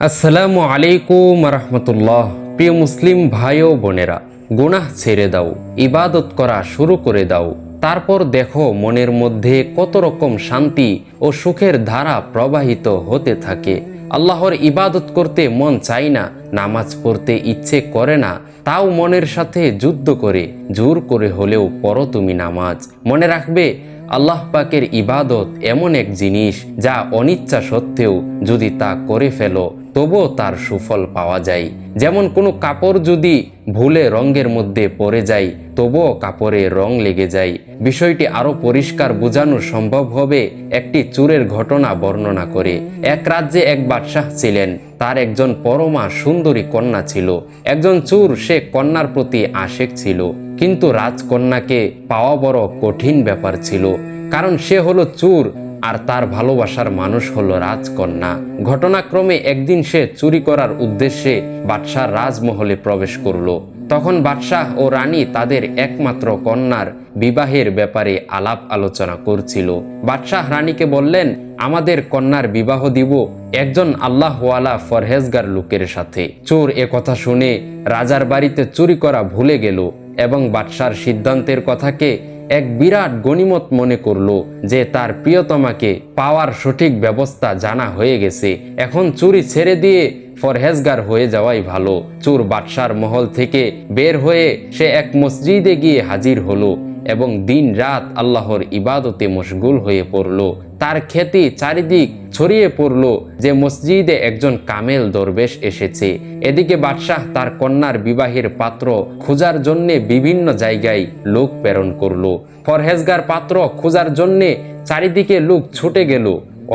আসসালামু আলাইকুম রহমতুল্লাহ। প্রিয় মুসলিম ভাই ও বোনেরা, গুনাহ ছেড়ে দাও, ইবাদত করা শুরু করে দাও। তারপর দেখো মনের মধ্যে কত রকম শান্তি ও সুখের ধারা প্রবাহিত হতে থাকে। আল্লাহর ইবাদত করতে মন চাই না, নামাজ পড়তে ইচ্ছে করে না, তাও মনের সাথে যুদ্ধ করে জোর করে হলেও পড়ো তুমি নামাজ। মনে রাখবে, আল্লাহ পাকের ইবাদত এমন এক জিনিস যা অনিচ্ছা সত্ত্বেও যদি তা করে ফেলো তবুও তার সুফল পাওয়া যায়। যেমন কোনো কাপড় যদি ভুলে রঙের মধ্যে পড়ে যায় তবুও কাপড়ে রং লেগে যায়। বিষয়টি আরো পরিষ্কার বোঝানো সম্ভব হবে একটি চোরের ঘটনা বর্ণনা করে। এক রাজ্যে এক বাদশাহ ছিলেন, তার একজন পরমা সুন্দরী কন্যা ছিল। একজন চোর সে কন্যার প্রতি আশেক ছিল, কিন্তু রাজকন্যাকে পাওয়া বড় কঠিন ব্যাপার ছিল, কারণ সে হলো চোর আর তার ভালোবাসার মানুষ হলো রাজকন্যা। ঘটনাক্রমে একদিন সে চুরি করার উদ্দেশ্যে বাদশাহ রাজমহলে প্রবেশ করলো। তখন বাদশাহ ও রানী তাদের একমাত্র কন্যার বিবাহের ব্যাপারে আলাপ আলোচনা করছিল। বাদশাহ রানীকে বললেন, আমাদের কন্যার বিবাহ দিব একজন আল্লাহওয়ালা ফরহেজগার লোকের সাথে। চোর এ কথা শুনে রাজার বাড়িতে চুরি করা ভুলে গেল এবং বাদশার সিদ্ধান্তের কথাকে এক বিরাট গনিমত মনে করলো যে তার প্রিয়তমাকে পাওয়ার সঠিক ব্যবস্থা জানা হয়ে গেছে। এখন চুরি ছেড়ে দিয়ে ফরহেজগার হয়ে যাওয়াই ভালো। চোর বাদশার মহল থেকে বের হয়ে সে এক মসজিদে গিয়ে হাজির হলো এবং দিন রাত আল্লাহর ইবাদতে মশগুল হয়ে পড়ল। তার খ্যাতি চারিদিক ছড়িয়ে পড়ল যে মসজিদে একজন কামেল দরবেশ এসেছে। এদিকে বাদশাহ তার কন্যার বিবাহের পাত্র খোঁজার জন্য বিভিন্ন জায়গায় লোক প্রেরণ করলো। ফরহেজগার পাত্র খোঁজার জন্য চারিদিকে লোক ছুটে গেল।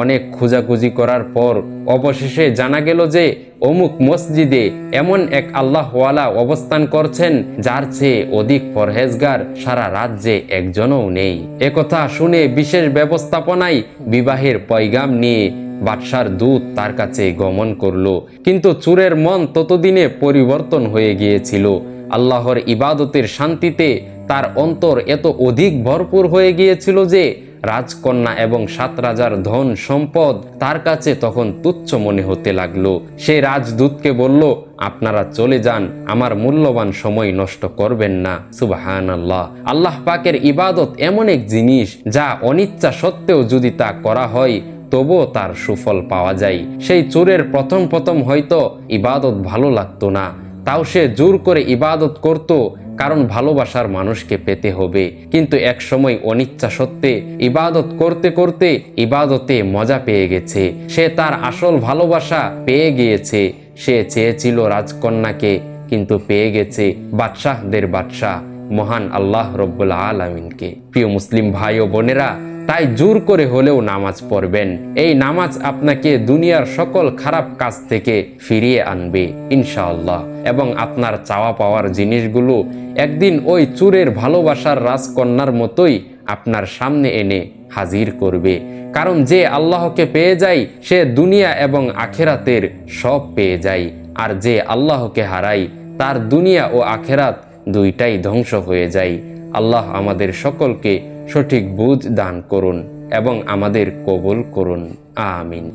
অনেক খোঁজাখুঁজি করার পর অবশেষে জানা গেল যে অমুক মসজিদে এমন এক আল্লাহওয়ালা অবস্থান করছেন যার চেয়ে অধিক পরহেজগার সারা রাজ্যে একজনও নেই। একথা শুনে বিশেষ ব্যবস্থাপনায় বিবাহের পয়গাম নিয়ে বাদশার দূত তার কাছে গমন করলো। কিন্তু চোরের মন ততদিনে পরিবর্তন হয়ে গিয়েছিল। আল্লাহর ইবাদতের শান্তিতে তার অন্তর এত অধিক ভরপুর হয়ে গিয়েছিল যে রাজকন্যা এবং 7 রাজার ধন সম্পদ তার কাছে তখন তুচ্ছ মনে হতে লাগলো। সে রাজদূতকে বলল, আপনারা চলে যান, আমার মূল্যবান সময় নষ্ট করবেন না। সুবহানাল্লাহ। আল্লাহ পাকের ইবাদত এমন এক জিনিস যা অনিচ্ছা সত্ত্বেও যদি তা করা হয় তবুও তার সুফল পাওয়া যায়। সেই চোরের প্রথম হয়তো ইবাদত ভালো লাগতো না, তাও সে জোর করে ইবাদত করত, কারণ ভালোবাসার মানুষকে পেতে হবে। কিন্তু এক সময় অনিচ্ছা সত্ত্বে ইবাদত করতে করতে ইবাদতে মজা পেয়ে গেছে। সে তার আসল ভালোবাসা পেয়ে গিয়েছে। সে চেয়েছিল রাজকন্যাকে, কিন্তু পেয়ে গেছে বাদশাহদের বাদশাহ মহান আল্লাহ রব্বুল আলামিনকে। প্রিয় মুসলিম ভাই ও বোনেরা, তাই জোর করে হলেও নামাজ পড়বেন। এই নামাজ আপনাকে দুনিয়ার সকল খারাপ কাজ থেকে ফিরিয়ে আনবে ইনশাআল্লাহ, এবং আপনার চাওয়া পাওয়ার জিনিসগুলো একদিন ওই চোরের ভালোবাসার রাজকন্যার মতোই আপনার সামনে এনে হাজির করবে। কারণ যে আল্লাহকে পেয়ে যায় সে দুনিয়া এবং আখেরাতের সব পেয়ে যায়, আর যে আল্লাহকে হারায় তার দুনিয়া ও আখেরাত দুইটাই ধ্বংস হয়ে যায়। আল্লাহ আমাদের সকলকে সঠিক বুঝ দান করুন এবং আমাদের কবুল করুন। আমিন।